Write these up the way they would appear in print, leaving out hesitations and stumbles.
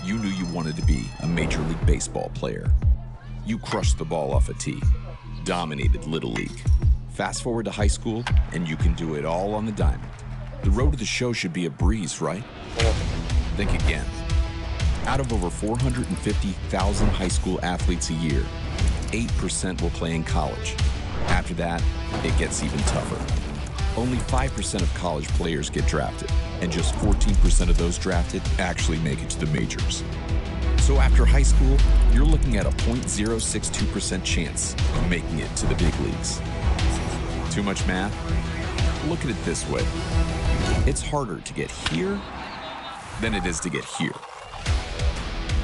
you knew you wanted to be a Major League Baseball player. You crushed the ball off a tee, dominated Little League. Fast forward to high school, and you can do it all on the diamond. The road to the show should be a breeze, right? Think again. Out of over 450,000 high school athletes a year, 8% will play in college. After that, it gets even tougher. Only 5% of college players get drafted, and just 14% of those drafted actually make it to the majors. So after high school, you're looking at a 0.062% chance of making it to the big leagues. Too much math? Look at it this way. It's harder to get here than it is to get here.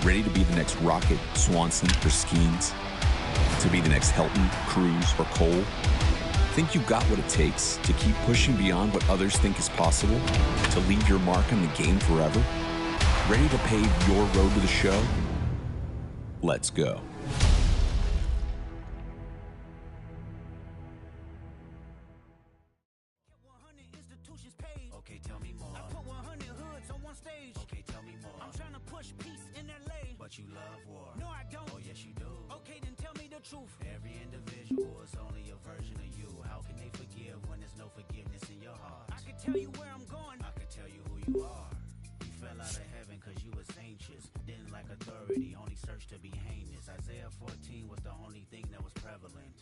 Ready to be the next Rocket, Swanson, or Skeens? To be the next Helton, Cruz, or Cole? Think you got what it takes to keep pushing beyond what others think is possible? To leave your mark on the game forever? Ready to pave your road to the show? Let's go. Okay, tell me more. I put 100 hoods on one stage. Okay, tell me more. I'm trying to push peace in LA. But you love war. No, I don't. Oh, yes, you do. Okay, then tell me the truth. Every individual is only a version of you. How can they forgive when there's no forgiveness in your heart? I can tell you where I'm going. I can tell you who you are. You fell out of heaven because you was anxious. Didn't like authority, only searched to be heinous. Isaiah 14 was the only thing that was prevalent.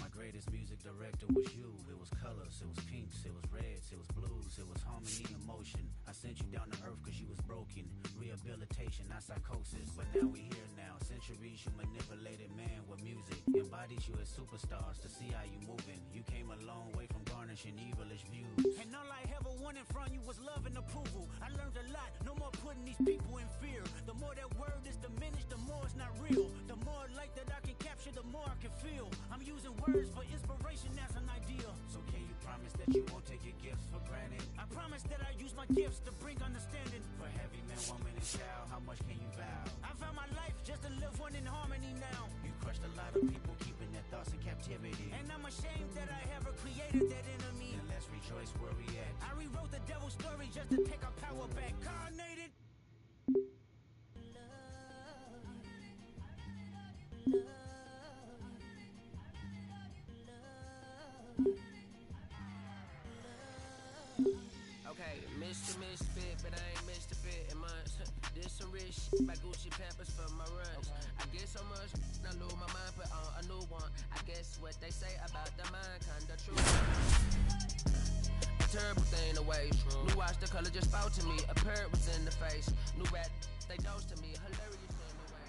My greatest music director was you. It was colors, it was pinks, it was reds, it was blues, it was harmony and motion. I sent you down to earth because you was broken. Rehabilitation, not psychosis. But now we here now. Centuries you manipulated man with music. Embodies you as superstars to see how you moving. You came a long way from garnishing evilish views. And all I ever wanted from you was love and approval. I learned a lot, no more putting these people in fear. The more that word is diminished, the more it's not real. The more light that I can capture, the more I can feel. I'm using words for inspiration as an idea. So can you promise that you won't take your gifts for granted? I promise that I use my gifts to bring understanding. For heavy man, woman, and child, how much can you vow? I found my life just to live one in harmony now. You crushed a lot of people, keeping their thoughts in captivity. And I'm ashamed that I ever created that enemy. Then let's rejoice where we at. I rewrote the devil's story just to take our power back. Carnated. Okay, Mr. Misfit, but I ain't missed a bit in months. Did some rich shit by Gucci Pampers for my runs. I get so much, I lose my mind, put on a new one. I guess what they say about the mind, kinda true. A terrible thing to waste. New watch, the color just spoke to me. A parrot was in the face. New rat, they dose to me. Hilarious in the way.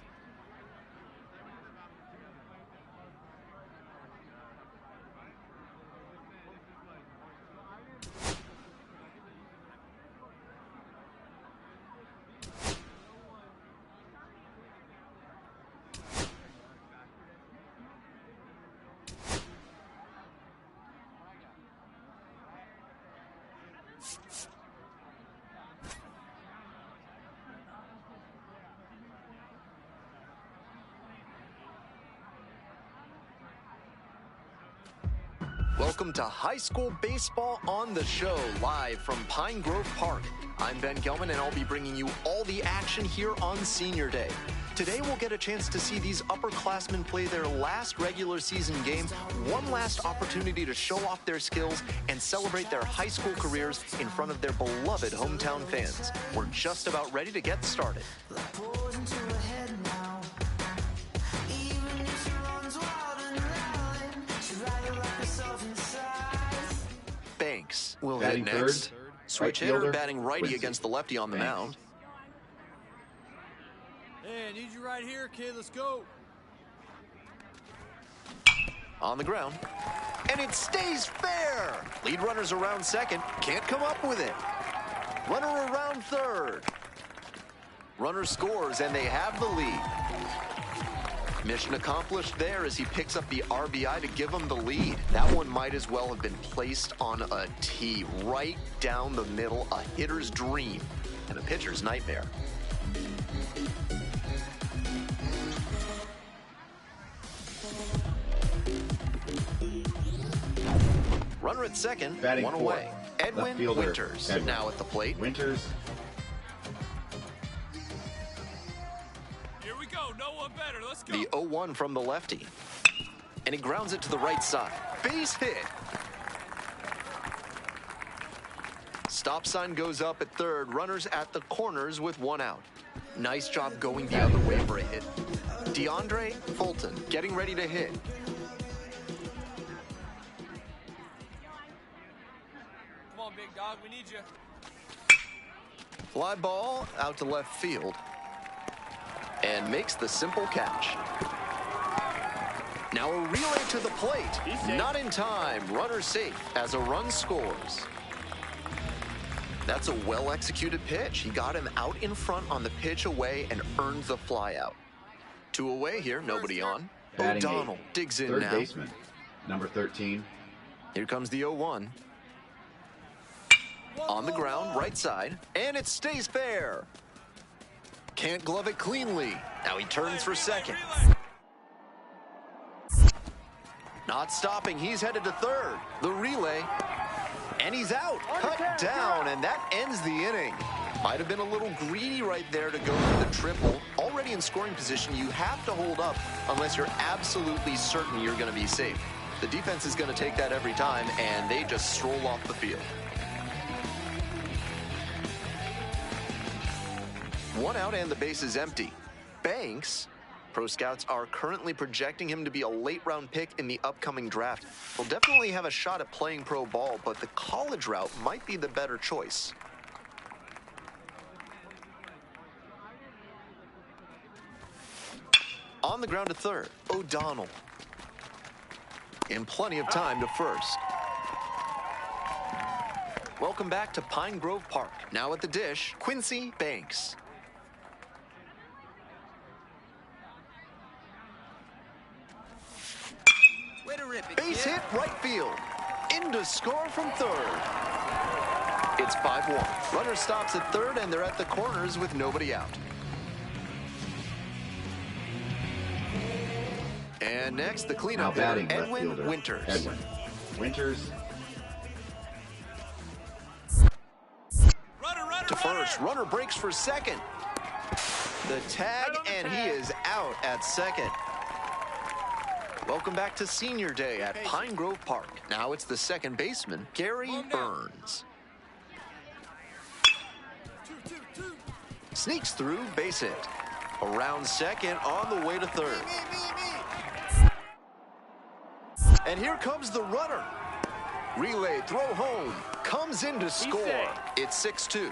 Welcome to High School Baseball on the Show, live from Pine Grove Park. I'm Ben Gelman, and I'll be bringing you all the action here on Senior Day. Today, we'll get a chance to see these upperclassmen play their last regular season game, one last opportunity to show off their skills and celebrate their high school careers in front of their beloved hometown fans. We're just about ready to get started. Banks will hit next. Switch hitter batting righty against the lefty on the mound. Hey, I need you right here, kid. Let's go. On the ground. And it stays fair. Lead runner's around second. Can't come up with it. Runner around third. Runner scores, and they have the lead. Mission accomplished there as he picks up the RBI to give him the lead. That one might as well have been placed on a tee right down the middle, a hitter's dream and a pitcher's nightmare. Runner at second, Batting one fourth. away. Edwin Winters now at the plate. Winters go. No one better. Let's go. The 0-1 from the lefty. And he grounds it to the right side. Base hit. Stop sign goes up at third. Runners at the corners with one out. Nice job going the other way for a hit. DeAndre Fulton getting ready to hit. Come on, big dog. We need you. Fly ball out to left field. And makes the simple catch. Now a relay to the plate. Not in time. Runner safe as a run scores. That's a well-executed pitch. He got him out in front on the pitch away and earned the fly out. 2 away here, nobody on. Batting O'Donnell eighth. digs in Third now. baseman, number 13. Here comes the 0-1. On the ground, right side, and it stays fair. Can't glove it cleanly. Now he turns for second. Not stopping, he's headed to third. The relay, and he's out. Cut down, and that ends the inning. Might have been a little greedy right there to go for the triple. Already in scoring position, you have to hold up unless you're absolutely certain you're going to be safe. The defense is going to take that every time, and they just stroll off the field. 1 out and the base is empty. Banks, pro scouts are currently projecting him to be a late-round pick in the upcoming draft. Will definitely have a shot at playing pro ball, but the college route might be the better choice. On the ground to third, O'Donnell. In plenty of time to first. Welcome back to Pine Grove Park. Now at the dish, Quincy Banks. Way to rip it, Base kid. hit right field. In to score from third. It's 5-1. Runner stops at third, and they're at the corners with nobody out. And next, the Now cleanup batting hitter, left Edwin fielder, Winters. Edwin Winters. Runner, To first, runner breaks for second. The tag, and he is out at second. Welcome back to Senior Day at Pine Grove Park. Now it's the second baseman, Gary Burns. Sneaks through, base hit. Around second, on the way to third. And here comes the runner. Relay, throw home. Comes in to score. It's 6-2.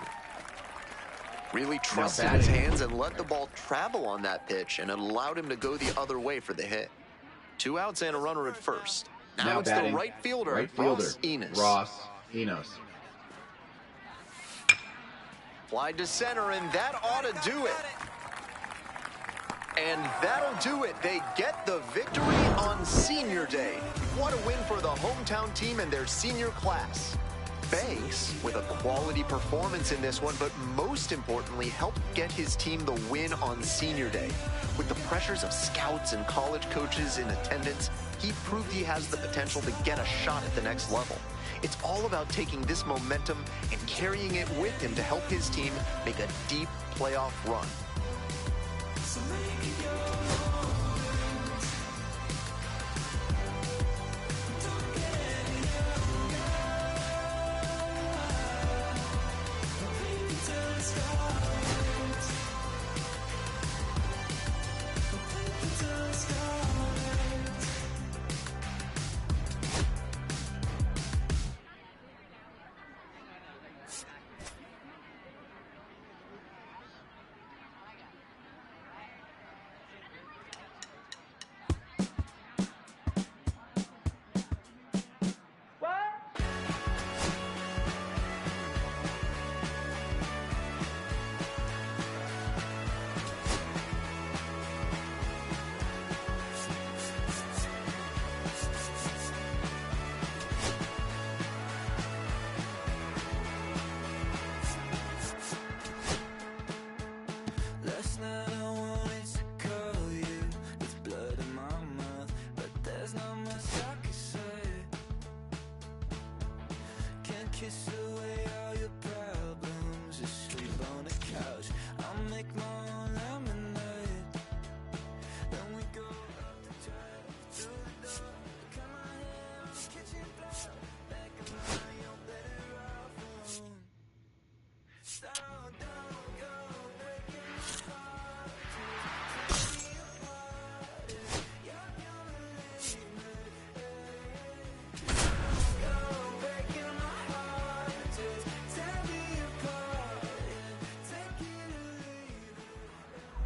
Really trusted his hands and let the ball travel on that pitch, and it allowed him to go the other way for the hit. 2 outs and a runner at first. Now it's batting the right fielder, Ross Enos. Ross Enos. Fly to center, and that ought to do it. And that'll do it. They get the victory on Senior Day. What a win for the hometown team and their senior class. Banks with a quality performance in this one, but most importantly, helped get his team the win on Senior Day. With the pressures of scouts and college coaches in attendance, he proved he has the potential to get a shot at the next level. It's all about taking this momentum and carrying it with him to help his team make a deep playoff run. Last night I wanted to call you with blood in my mouth, but there's not much I can say. Can't kiss away all your problems, just sleep on the couch. I'll make my own lemonade.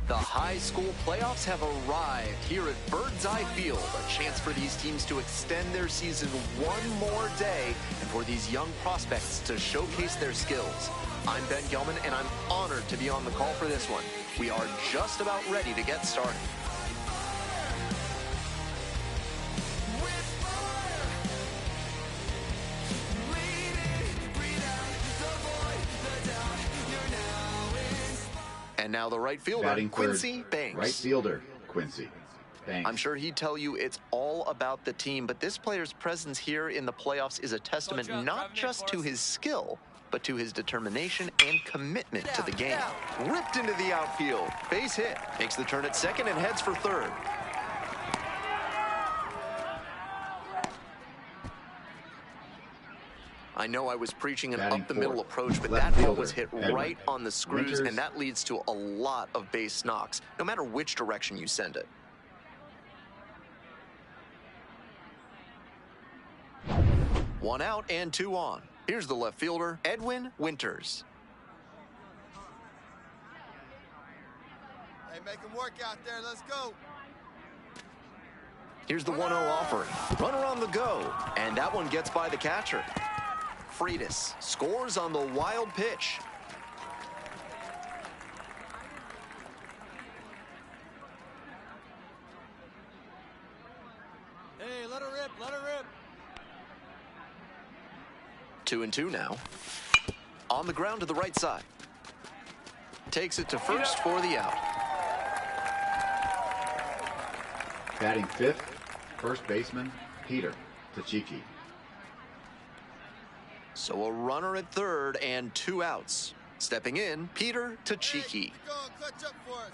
The high school playoffs have arrived here at Birds Eye Field, a chance for these teams to extend their season one more day and for these young prospects to showcase their skills. I'm Ben Gelman, and I'm honored to be on the call for this one. We are just about ready to get started. And now the right fielder, Batting Quincy third, Banks. right fielder, Quincy Banks. I'm sure he'd tell you it's all about the team, but this player's presence here in the playoffs is a testament not just to his skill, but to his determination and commitment to the game. Ripped into the outfield. Base hit. Makes the turn at second and heads for third. I know I was preaching an Batting up-the-middle fourth, approach, but left that ball fielder, was hit Edwin right on the screws, Winters. and that leads to a lot of base knocks, no matter which direction you send it. One out and two on. Here's the left fielder, Edwin Winters. Hey, make him work out there. Let's go. Here's the 1-0 offering. Runner on the go, and that one gets by the catcher. Freitas scores on the wild pitch. Hey, let her rip. Let her rip. 2-2 now. On the ground to the right side. Takes it to first for the out. Batting fifth, first baseman, Peter Tachiki. So a runner at third and two outs. Stepping in, Peter Tachiki. Hey, go on, clutch up for us.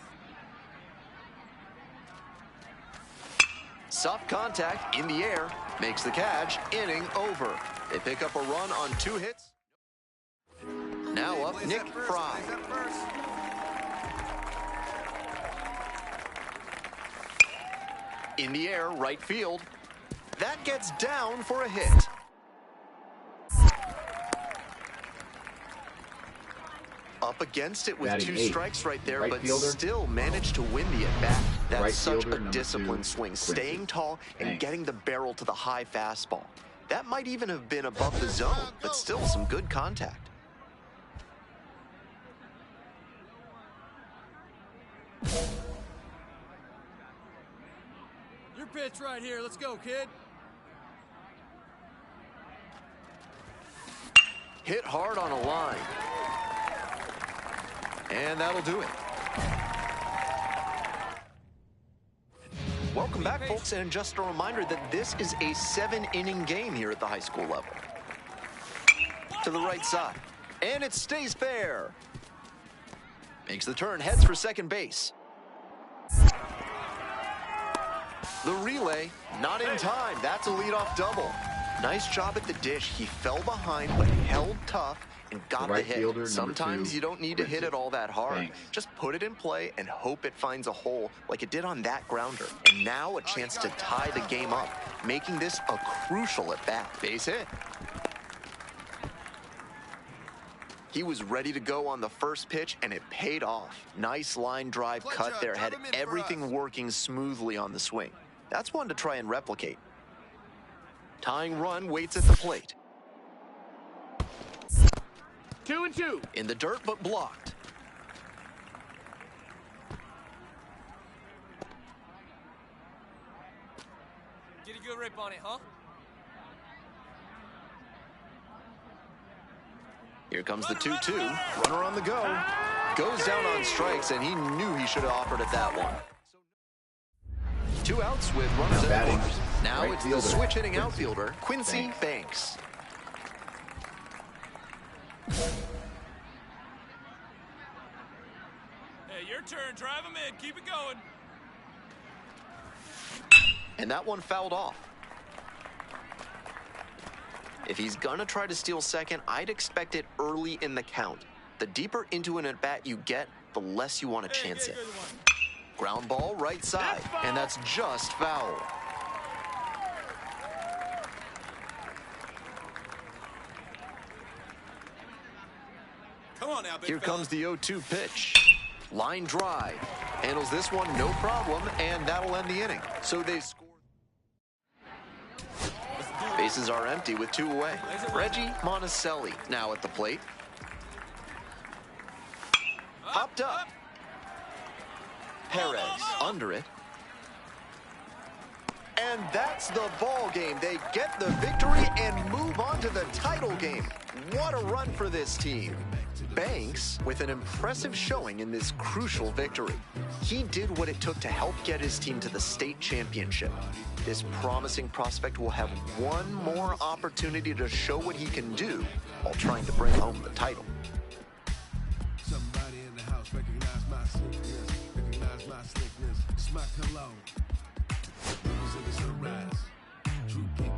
Soft contact in the air, makes the catch, inning over. They pick up a run on two hits. Now up, Place Nick that first, Fry. place that first. In the air, right field. That gets down for a hit. Up against it with Batting two eighth, strikes right there, right but fielder. still managed to win the at-bat. That's Right such fielder, a number disciplined two, swing, Quincy staying tall and Banks. getting the barrel to the high fastball. That might even have been above the zone, but still some good contact. Your pitch right here. Let's go, kid. Hit hard on a line. And that'll do it. Welcome back, folks, and just a reminder that this is a 7-inning game here at the high school level. To the right side. And it stays fair. Makes the turn, heads for second base. The relay, not in time. That's a leadoff double. Nice job at the dish. He fell behind, but held tough and got the right hit. fielder, number Sometimes two, you don't need to hit Quincy it all that hard. Banks. Just put it in play and hope it finds a hole like it did on that grounder. And now a chance to tie the game up, making this a crucial at-bat. Base hit. He was ready to go on the first pitch, and it paid off. Nice line drive cut there, had everything working smoothly on the swing. That's one to try and replicate. Tying run waits at the plate. 2-2. In the dirt, but blocked. Get a good rip on it, huh? Here comes the 2-2. Runner on the go. Goes down on strikes, and he knew he should have offered at that one. Two outs with runners Now at batting, corners. Now right it's fielder, the switch-hitting Quincy outfielder, Quincy Banks. Hey, your turn. Drive him in. Keep it going. And that one fouled off. If he's gonna try to steal second, I'd expect it early in the count. The deeper into an at-bat you get, the less you want to chance it. Ground ball right side, and that's just foul. Come on now, big Here fella. comes the 0-2 pitch. Line drive. Handles this one no problem, and that'll end the inning. So they score. Bases are empty with 2 away. Reggie Monticelli now at the plate. Popped up. Perez under it. And that's the ball game. They get the victory and move on to the title game. What a run for this team. Banks with an impressive showing in this crucial victory. He did what it took to help get his team to the state championship. This promising prospect will have one more opportunity to show what he can do while trying to bring home the title. Somebody in the house recognize my slickness, recognize my slickness. Smack hello. Rivers in the sunrise. True people,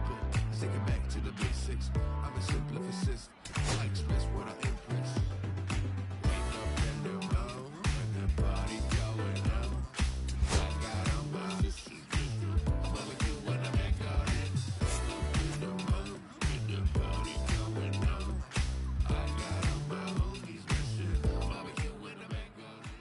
let's take it back to the basics. I'm a simplificist. I express what I impress. Wake up in the morning, and the party going on. I got on my barbecue when I'm back on it. In the morning, the party going on. I got on my homies missing. Barbecue when I'm back on it.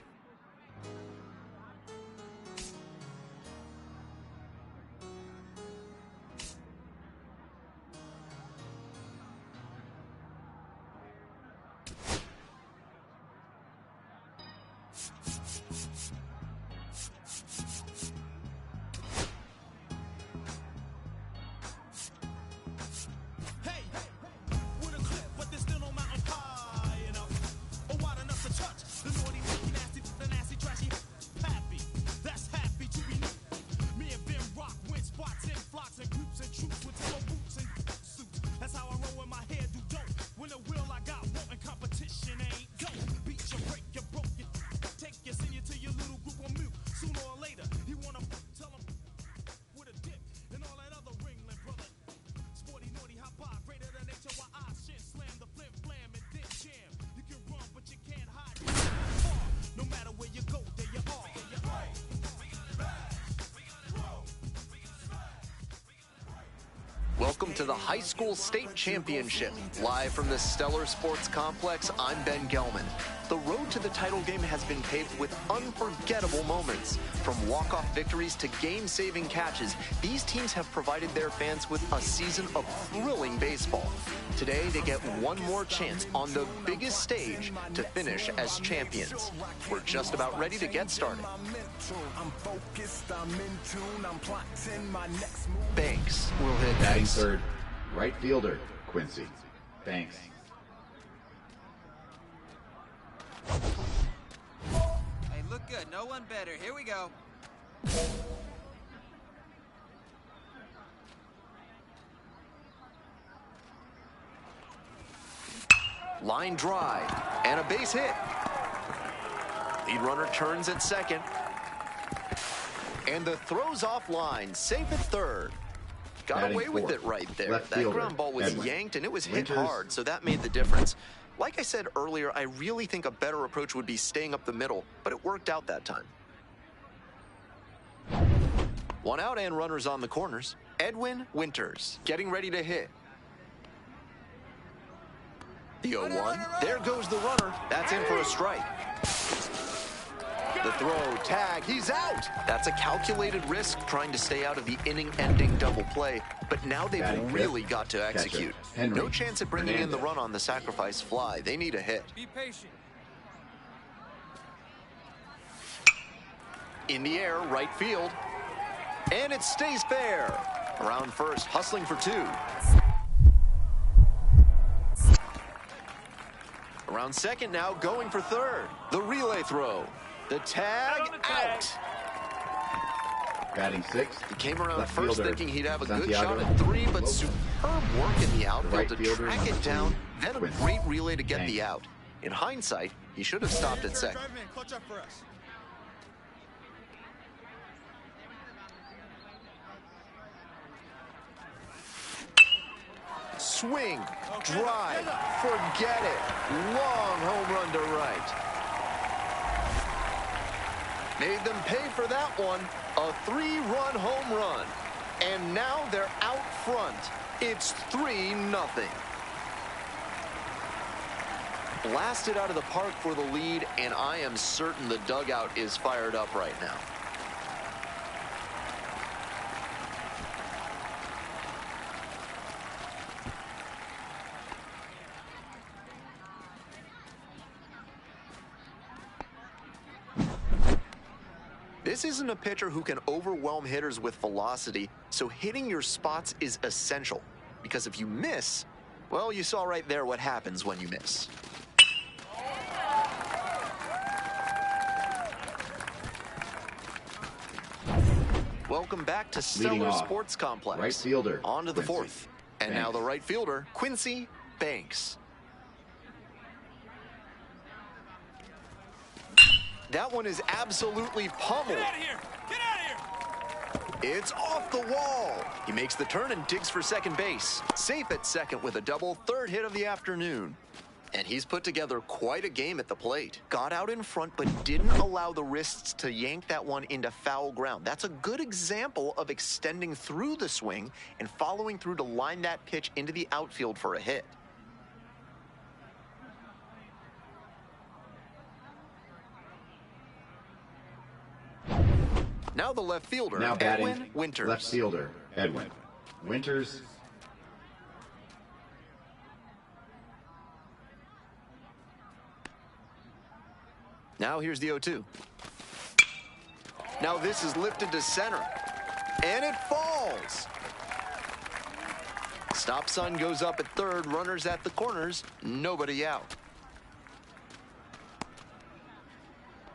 Hey, with a clip, but there's still no mountain high enough or wide enough to touch the naughty, wicked, nasty, the nasty, trashy, happy. That's happy to be new. Me and Ben Rock went spots in flocks and groups and troops with yellow boots and suits. That's how I roll in my hair, do dope. When the will I got wanting competition ain't dope. Beat you, break you, broke you, take you, send you to your little group on mute. Sooner or later, he wanna tell him with a dip and all that other ringling, brother. Sporty, naughty, hop by, greater than nature, while I shit slam the flim flam and then jam. You can run, but you can't hide. No matter where you go, there you are. Welcome to the High School State Championship. Live from the Stellar Sports Complex, I'm Ben Gelman. The road to the title game has been paved with unforgettable moments. From walk-off victories to game-saving catches, these teams have provided their fans with a season of thrilling baseball. Today, they get one more chance on the biggest stage to finish as champions. We're just about ready to get started. Banks will hit Batting next. third, right fielder, Quincy. Banks. Hey, look good. No one better. Here we go. Line drive and a base hit. Lead runner turns at second. And the throw's offline, safe at third. Got Batting away with fourth. it right there. Left That fielder, ground ball was Edwin. yanked and it was hit Winters. hard, so that made the difference. Like I said earlier, I really think a better approach would be staying up the middle, but it worked out that time. One out and runners on the corners. Edwin Winters getting ready to hit. The 0-1. There goes the runner. That's in for a strike. The throw, tag, he's out. That's a calculated risk trying to stay out of the inning-ending double play, but now they've Batting really fifth. got to Catcher, execute. Henry No chance at bringing in the Hernandez. run on the sacrifice fly. They need a hit. Be patient. In the air, right field. And it stays fair. Around first, hustling for two. Around second now, going for third. The relay throw. The tag, out. Batting sixth, He came around left first fielder, thinking he'd have a good Santiago shot at three, but Lopez. superb work in the outfield right to fielder, track it number down. two, Then a Quincy. great relay to get Banks. the out. In hindsight, he should have stopped at second. Drive him in. Clutch up for us. Swing, drive, forget it. Long home run to right. Made them pay for that one. A 3-run home run. And now they're out front. It's 3-0. blasted out of the park for the lead, and I am certain the dugout is fired up right now. This isn't a pitcher who can overwhelm hitters with velocity, so hitting your spots is essential. Because if you miss, well, you saw right there what happens when you miss. Welcome back to Stellar Sports Complex. Right fielder. On to the Quincy fourth. And Banks. now the right fielder, Quincy Banks. That one is absolutely pummeled. Get out of here! Get out of here! It's off the wall. He makes the turn and digs for second base. Safe at second with a double, third hit of the afternoon. And he's put together quite a game at the plate. Got out in front, but didn't allow the wrists to yank that one into foul ground. That's a good example of extending through the swing and following through to line that pitch into the outfield for a hit. Now the left fielder, Now batting, Edwin Winters. left fielder, Edwin Winters. Now here's the 0-2. Now this is lifted to center, and it falls. Stop sign goes up at third, runners at the corners, nobody out.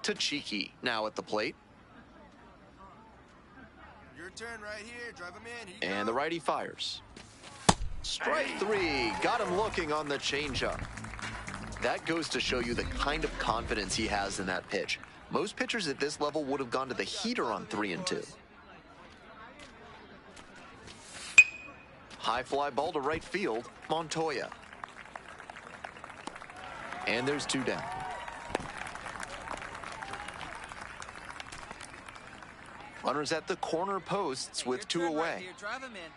Tachiki now at the plate. Your turn right here. Drive him in. Here you And go. the righty fires. Strike three. Got him looking on the changeup. That goes to show you the kind of confidence he has in that pitch. Most pitchers at this level would have gone to the heater on 3-2. High fly ball to right field, Montoya. And there's two down. Runners at the corner posts with two Your turn right away. here. Drive him in.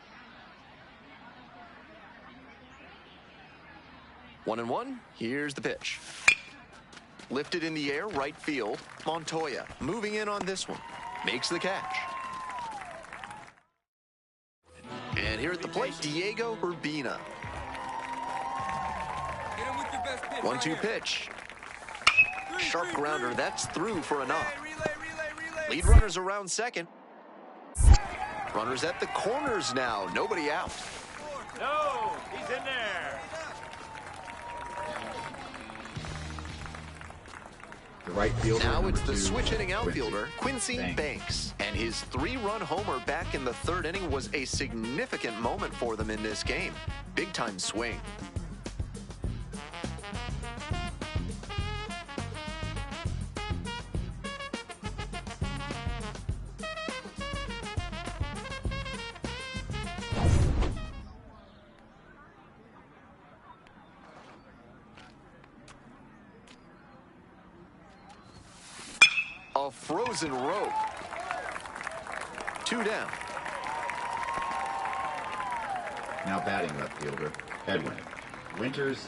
1-1, here's the pitch. Lifted in the air, right field, Montoya. Moving in on this one, makes the catch. And here at the plate, Diego Urbina. Get him with your best pitch. 1-2 right here. pitch. Sharp grounder, that's through for a knock. Relay. Lead runners around second. Runners at the corners now, nobody out. No, he's in there. The right fielder. Now number it's the 2, switch-hitting outfielder, Quincy Banks. Banks. And his 3-run homer back in the third inning was a significant moment for them in this game. Big-time swing. A frozen rope. Two down. Now batting left fielder, Edwin Winters.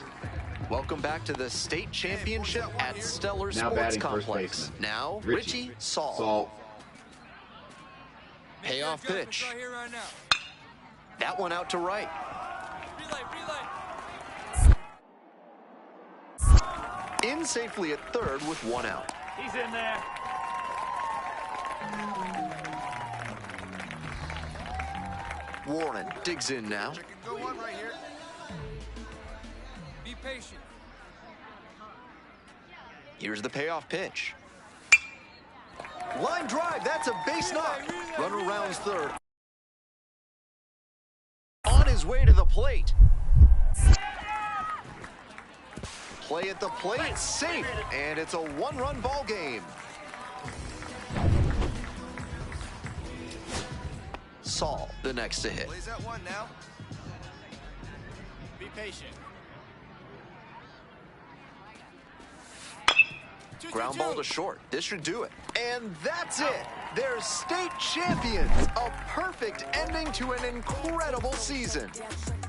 Welcome back to the state championship at Stellar Now Sports batting first Complex. baseman, Now, Richie Saul. Saul. Payoff Drive him pitch. right here, right now. That one out to right. Relay. In safely at third with one out. He's in there. Warren digs in now. Check and go one right here. Be patient. Here's the payoff pitch. Line drive, that's a base knock. Runner rounds third. On his way to the plate. Play at the plate, safe, and it's a one-run ball game. Saul, the next to hit. Plays that one now. Be patient. Ground ball to short. This should do it. And that's it. They're state champions. A perfect ending to an incredible season.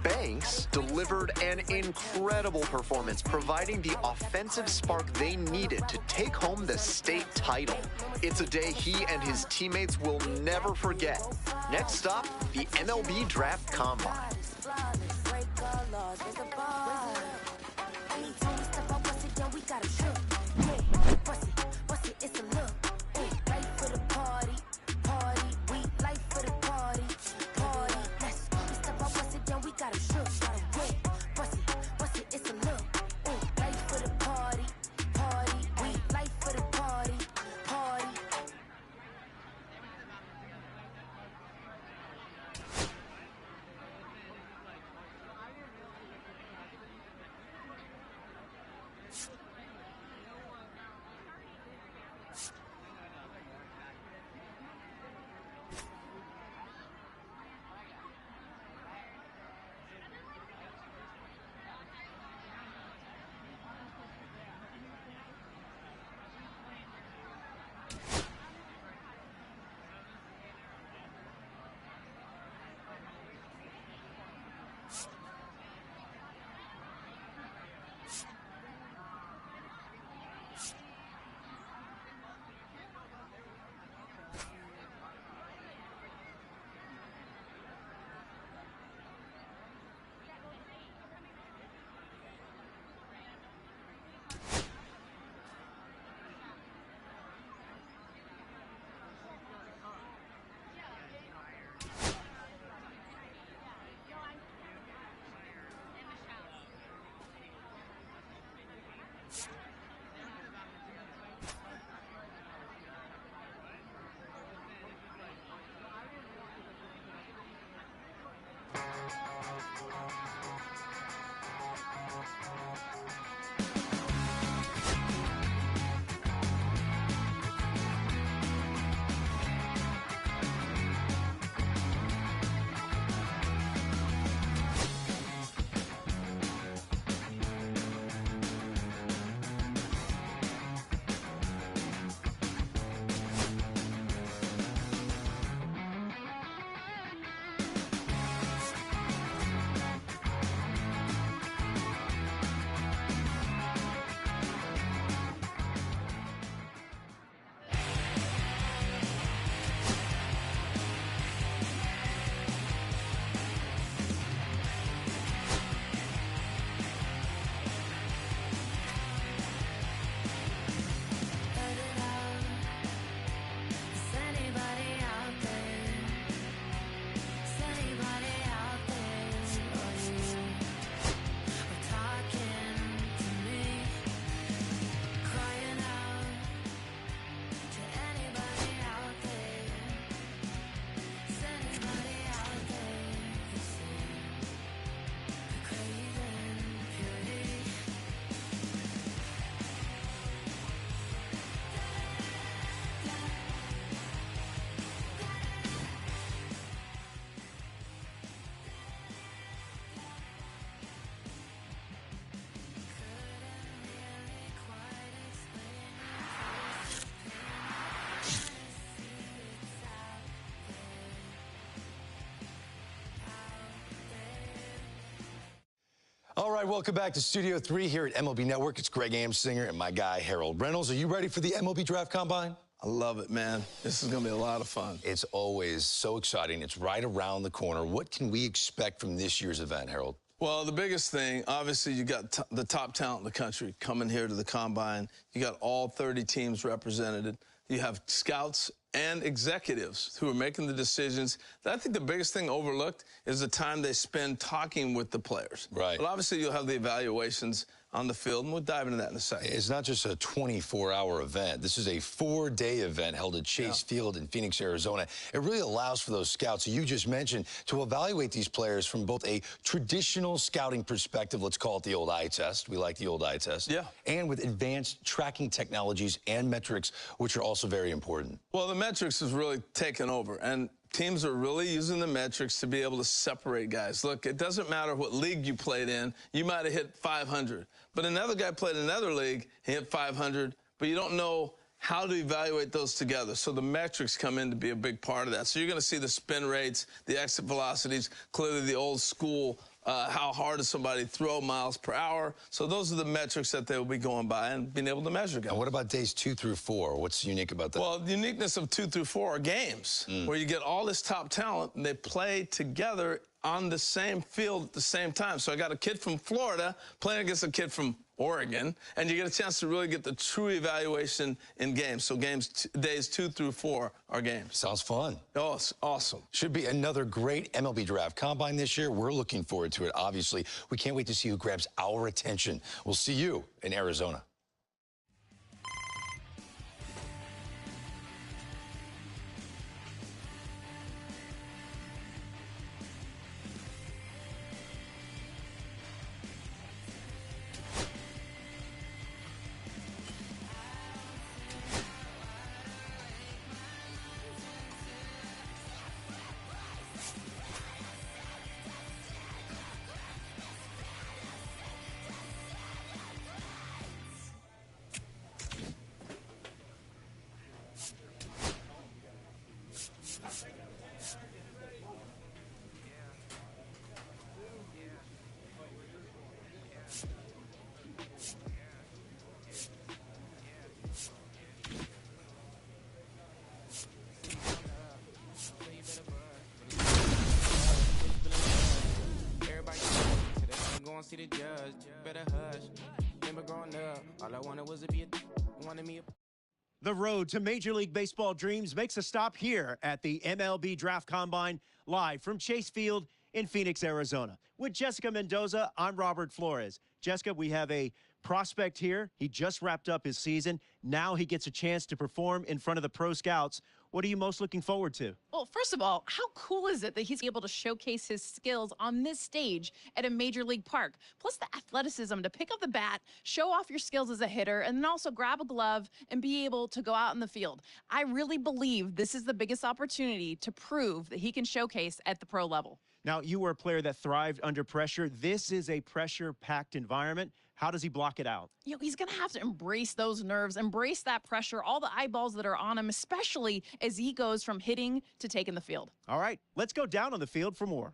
Banks delivered an incredible performance, providing the offensive spark they needed to take home the state title. It's a day he and his teammates will never forget. Next stop, the MLB Draft Combine. All right, welcome back to Studio 3 here at MLB Network. It's Greg Amsinger and my guy, Harold Reynolds. Are you ready for the MLB Draft Combine? I love it, man. This is going to be a lot of fun. It's always so exciting. It's right around the corner. What can we expect from this year's event, Harold? Well, the biggest thing, obviously, you got the top talent in the country coming here to the Combine. You got all 30 teams represented. You have scouts and executives who are making the decisions. I think the biggest thing overlooked is the time they spend talking with the players. Right. But obviously, you'll have the evaluations on the field, and we'll dive into that in a second. It's not just a 24-hour event. This is a 4-day event held at Chase Field in Phoenix, Arizona. It really allows for those scouts, you just mentioned, to evaluate these players from both a traditional scouting perspective, let's call it the old eye test. We like the old eye test. Yeah. And with advanced tracking technologies and metrics, which are also very important. Well, the metrics has really taken over, and teams are really using the metrics to be able to separate guys. Look, it doesn't matter what league you played in. You might have hit 500. But another guy played in another league, he hit 500, but you don't know how to evaluate those together. So the metrics come in to be a big part of that. So you're going to see the spin rates, the exit velocities, clearly the old school how hard does somebody throw miles per hour. So those are the metrics that they will be going by and being able to measure guys. And what about days 2 through 4? What's unique about that? Well, the uniqueness of 2 through 4 are games where you get all this top talent and they play together on the same field at the same time. So I got a kid from Florida playing against a kid from Oregon, and you get a chance to really get the true evaluation in games. So days 2 through 4 are games. Sounds fun. Oh, it's awesome. Should be another great MLB Draft Combine this year. We're looking forward to it, obviously. We can't wait to see who grabs our attention. We'll see you in Arizona. See the judge, better hush. Remember growing up, all I wanted was to be wanted me. The road to Major League Baseball dreams makes a stop here at the MLB Draft Combine, live from Chase Field in Phoenix, Arizona. With Jessica Mendoza, I'm Robert Flores. Jessica, we have a prospect here. He just wrapped up his season. Now he gets a chance to perform in front of the pro scouts. What are you most looking forward to? Well, first of all, how cool is it that he's able to showcase his skills on this stage at a major league park? Plus the athleticism to pick up the bat, show off your skills as a hitter, and then also grab a glove and be able to go out in the field. I really believe this is the biggest opportunity to prove that he can showcase at the pro level. Now, you were a player that thrived under pressure. This is a pressure-packed environment. How does he block it out? You know, he's going to have to embrace those nerves, embrace that pressure, all the eyeballs that are on him, especially as he goes from hitting to taking the field. All right, let's go down on the field for more.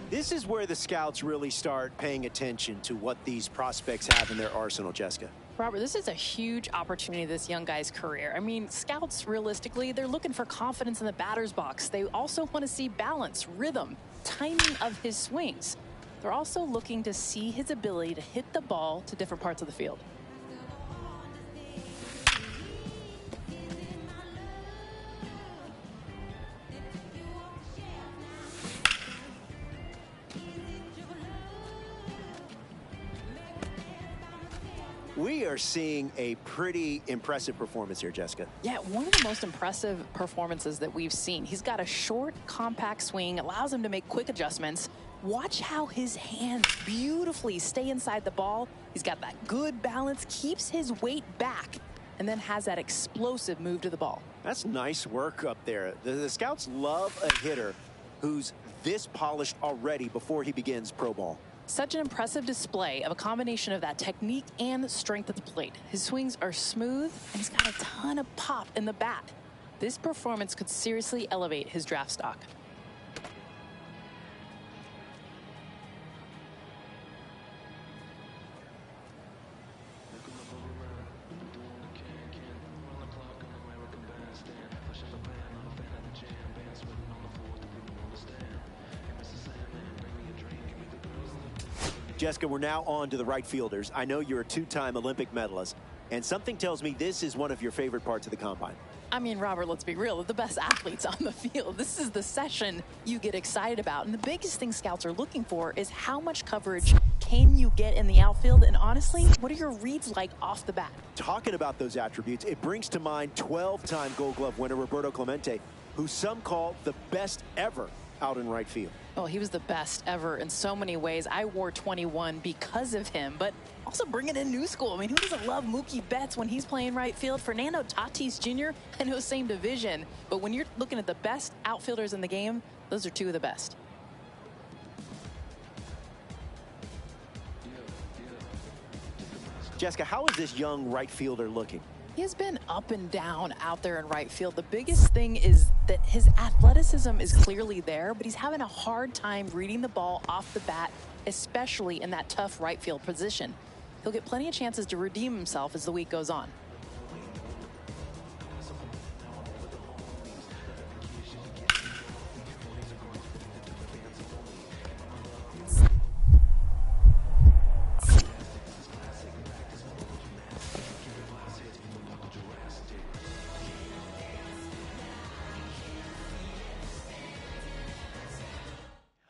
This is where the scouts really start paying attention to what these prospects have in their arsenal, Jessica. Robert, this is a huge opportunity in this young guy's career. I mean, scouts, realistically, they're looking for confidence in the batter's box. They also want to see balance, rhythm, timing of his swings. They're also looking to see his ability to hit the ball to different parts of the field. We are seeing a pretty impressive performance here, Jessica. Yeah, one of the most impressive performances that we've seen. He's got a short, compact swing, allows him to make quick adjustments. Watch how his hands beautifully stay inside the ball. He's got that good balance, keeps his weight back, and then has that explosive move to the ball. That's nice work up there. The scouts love a hitter who's this polished already before he begins pro ball. Such an impressive display of a combination of that technique and strength at the plate. His swings are smooth, and he's got a ton of pop in the bat. This performance could seriously elevate his draft stock. Jessica, we're now on to the right fielders. I know you're a two-time Olympic medalist, and something tells me this is one of your favorite parts of the combine. I mean, Robert, let's be real. They're the best athletes on the field. This is the session you get excited about. And the biggest thing scouts are looking for is how much coverage can you get in the outfield? And honestly, what are your reads like off the bat? Talking about those attributes, it brings to mind 12-time Gold Glove winner Roberto Clemente, who some call the best ever out in right field. Oh, he was the best ever in so many ways. I wore 21 because of him, but also bringing in new school. I mean, who doesn't love Mookie Betts when he's playing right field? Fernando Tatis Jr., I know, same division. But when you're looking at the best outfielders in the game, those are two of the best. Jessica, how is this young right fielder looking? He has been up and down out there in right field. The biggest thing is that his athleticism is clearly there, but he's having a hard time reading the ball off the bat, especially in that tough right field position. He'll get plenty of chances to redeem himself as the week goes on.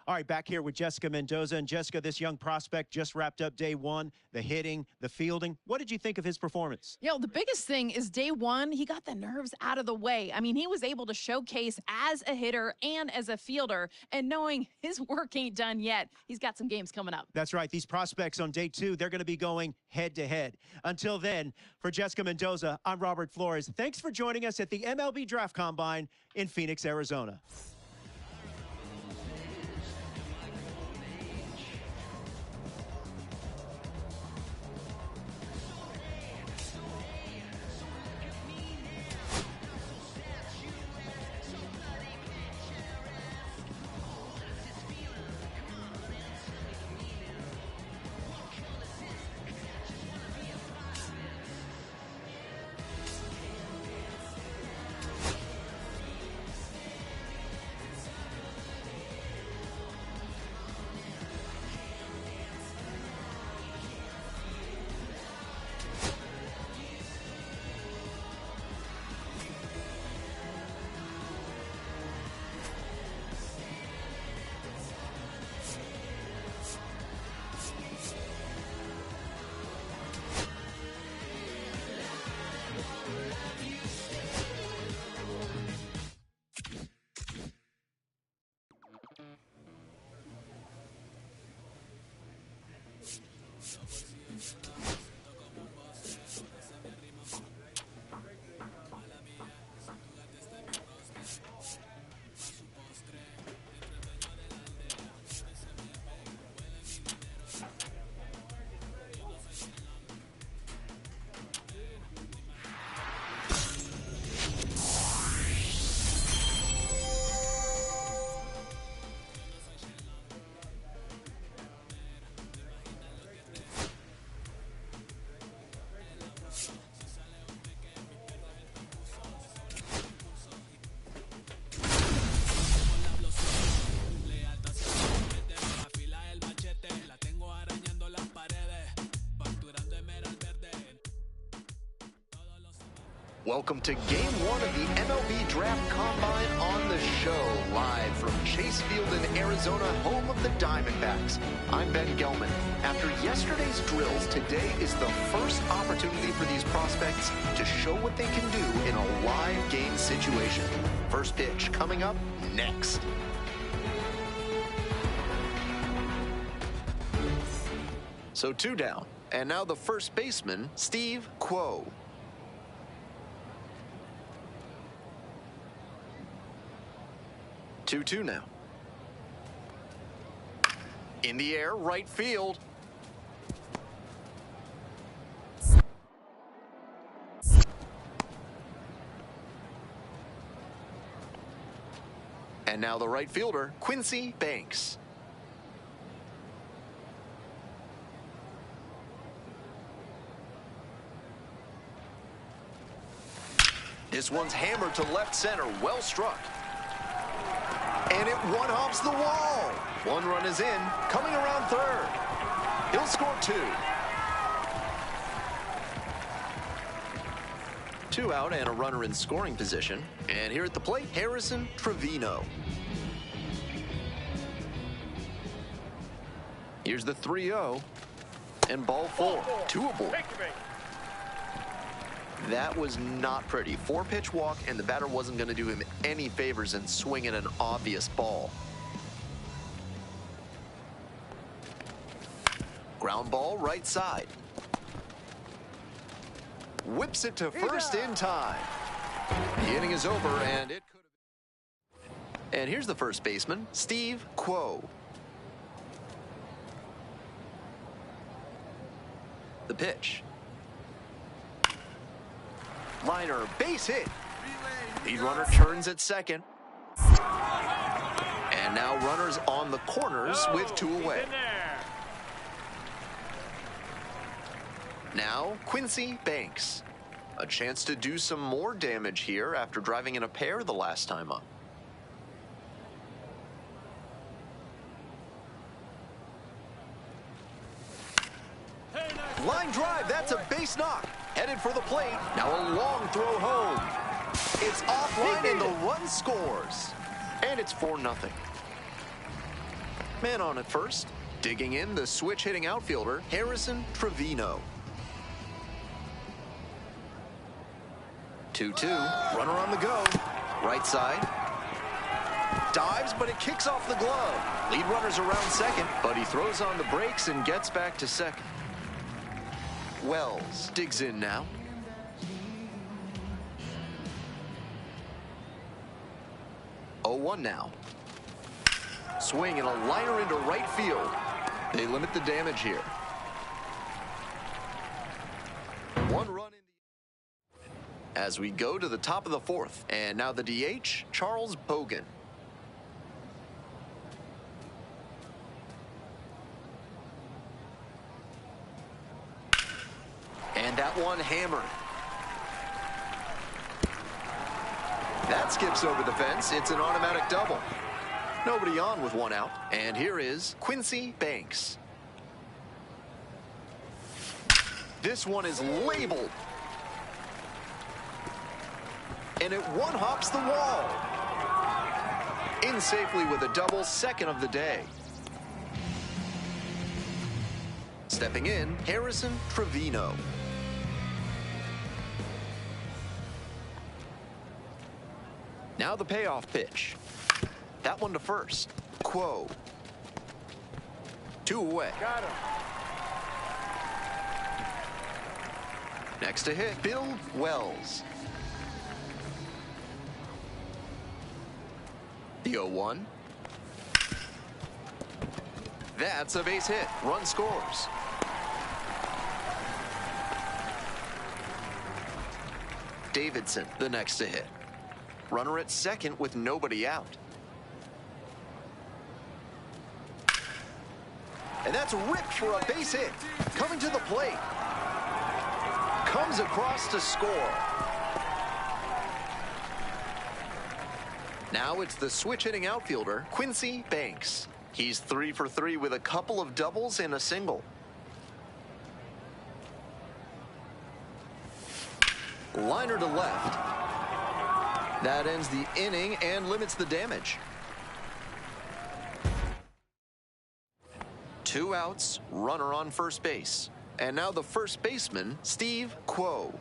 All right, back here with Jessica Mendoza. And Jessica, this young prospect just wrapped up day one, the hitting, the fielding. What did you think of his performance? You know, the biggest thing is day one, he got the nerves out of the way. I mean, he was able to showcase as a hitter and as a fielder, and knowing his work ain't done yet, he's got some games coming up. That's right. These prospects on day two, they're going to be going head-to-head. Until then, for Jessica Mendoza, I'm Robert Flores. Thanks for joining us at the MLB Draft Combine in Phoenix, Arizona. Welcome to Game 1 of the MLB Draft Combine on the show, live from Chase Field in Arizona, home of the Diamondbacks. I'm Ben Gelman. After yesterday's drills, today is the first opportunity for these prospects to show what they can do in a live game situation. First pitch coming up next. So 2 down, and now the first baseman, Steve Quo. Two now. In the air, right field. And now the right fielder, Quincy Banks. This one's hammered to left center, well struck. And it one-hops the wall. 1 run is in, coming around third. He'll score 2. 2 out and a runner in scoring position. And here at the plate, Harrison Trevino. Here's the 3-0. And ball 4. 2 aboard. That was not pretty. 4-pitch walk, and the batter wasn't going to do him any favors in swinging an obvious ball. Ground ball, right side. Whips it to first in time. The inning is over, and it could have been. And here's the first baseman, Steve Quo. The pitch. Liner, base hit. Lead runner turns at second. And now runners on the corners with 2 away. Now, Quincy Banks. A chance to do some more damage here after driving in a pair the last time up. Line drive, that's a base knock. Headed for the plate. Now a long throw home. It's offline and the run scores. And it's 4-0. Man on at first. Digging in, the switch-hitting outfielder, Harrison Trevino. 2-2, runner on the go. Right side. Dives, but it kicks off the glove. Lead runner's around second, but he throws on the brakes and gets back to second. Wells digs in now. Oh, 1 now. Swing and a liner into right field. They limit the damage here. 1 run in the... As we go to the top of the 4th. And now the DH, Charles Bogan. And that one hammered. That skips over the fence. It's an automatic double. Nobody on with 1 out. And here is Quincy Banks. This one is labeled. And it one-hops the wall. In safely with a double, second of the day. Stepping in, Harrison Trevino. Now the payoff pitch. That one to first. Quo. 2 away. Got him. Next to hit, Bill Wells. The 0-1. That's a base hit. Run scores. Davidson, the next to hit. Runner at second with nobody out. And that's ripped for a base hit. Coming to the plate. Comes across to score. Now it's the switch-hitting outfielder, Quincy Banks. He's 3 for 3 with a couple of doubles and a single. Liner to left. That ends the inning and limits the damage. 2 outs, runner on first base. And now the first baseman, Steve Quo.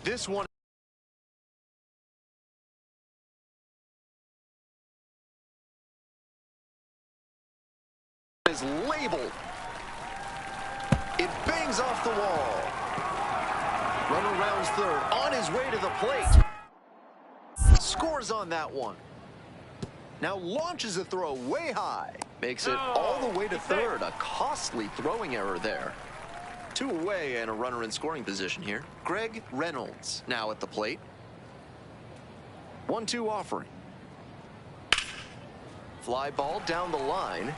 This one is labeled. It bangs off the wall. Runner rounds third, on his way to the plate. Scores on that one. Now launches a throw way high. Makes it all the way to third. A costly throwing error there. 2 away and a runner in scoring position here. Greg Reynolds now at the plate. 1-2 offering. Fly ball down the line.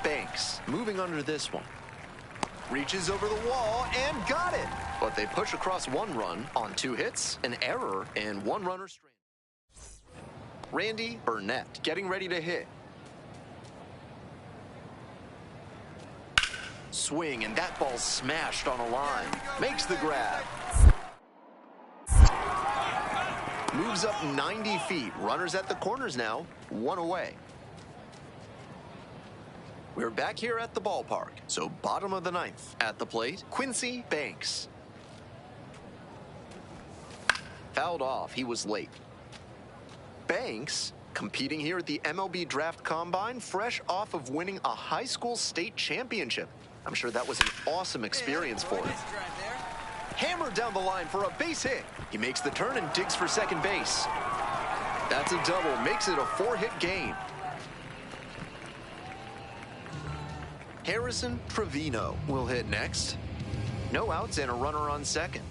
Banks moving under this one. Reaches over the wall and got it. But they push across 1 run on 2 hits, an error, and 1 runner stranded. Randy Burnett getting ready to hit. Swing, and that ball's smashed on a line. Makes the grab. Moves up 90 feet. Runners at the corners now. 1 away. We're back here at the ballpark. So bottom of the 9th. At the plate, Quincy Banks. Fouled off. He was late. Banks competing here at the MLB Draft Combine, fresh off of winning a high school state championship. I'm sure that was an awesome experience for him. Hammered down the line for a base hit. He makes the turn and digs for second base. That's a double, makes it a 4-hit game. Harrison Trevino will hit next. No outs and a runner on second.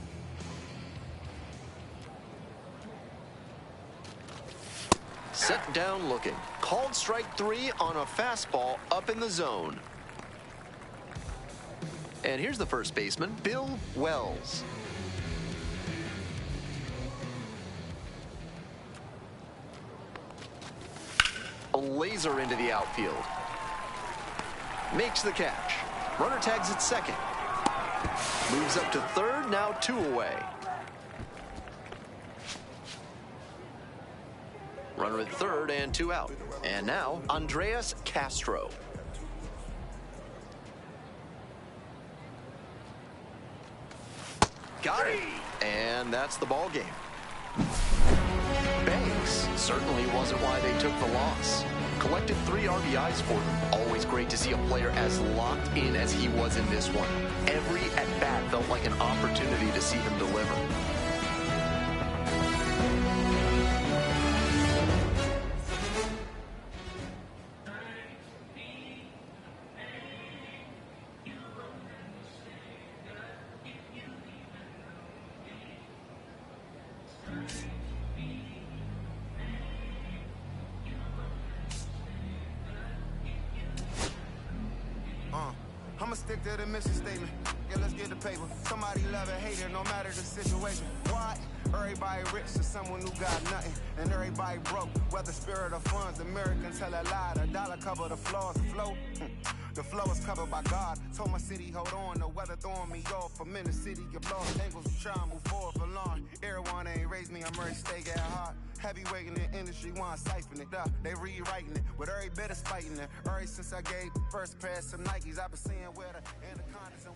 Set down looking. Called strike 3 on a fastball up in the zone. And here's the first baseman, Bill Wells. A laser into the outfield. Makes the catch. Runner tags at second. Moves up to third, now 2 away. Runner at third and 2 out. And now, Andreas Castro. Got it. And that's the ball game. Banks certainly wasn't why they took the loss. Collected 3 RBIs for them. Always great to see a player as locked in as he was in this one. Every at-bat felt like an opportunity to see him deliver. I'ma stick to the mission statement. Yeah, let's get the paper. Somebody love it, hate it, no matter the situation. Why? Everybody rich is someone who got nothing, and everybody broke. Whether spirit or funds, Americans tell a lie. The dollar cover the flaws, the flow. The flow is covered by God. Told my city, hold on. The weather throwing me off. I'm in the city, get lost angles. Try to move forward for long. Everyone ain't raised me, I'm ready to stay get hard. Heavyweight in the industry, want to siphon it up. They rewriting it, but every bit is fighting it. Ever since I gave first pass to Nikes, I've been seeing where the anacondas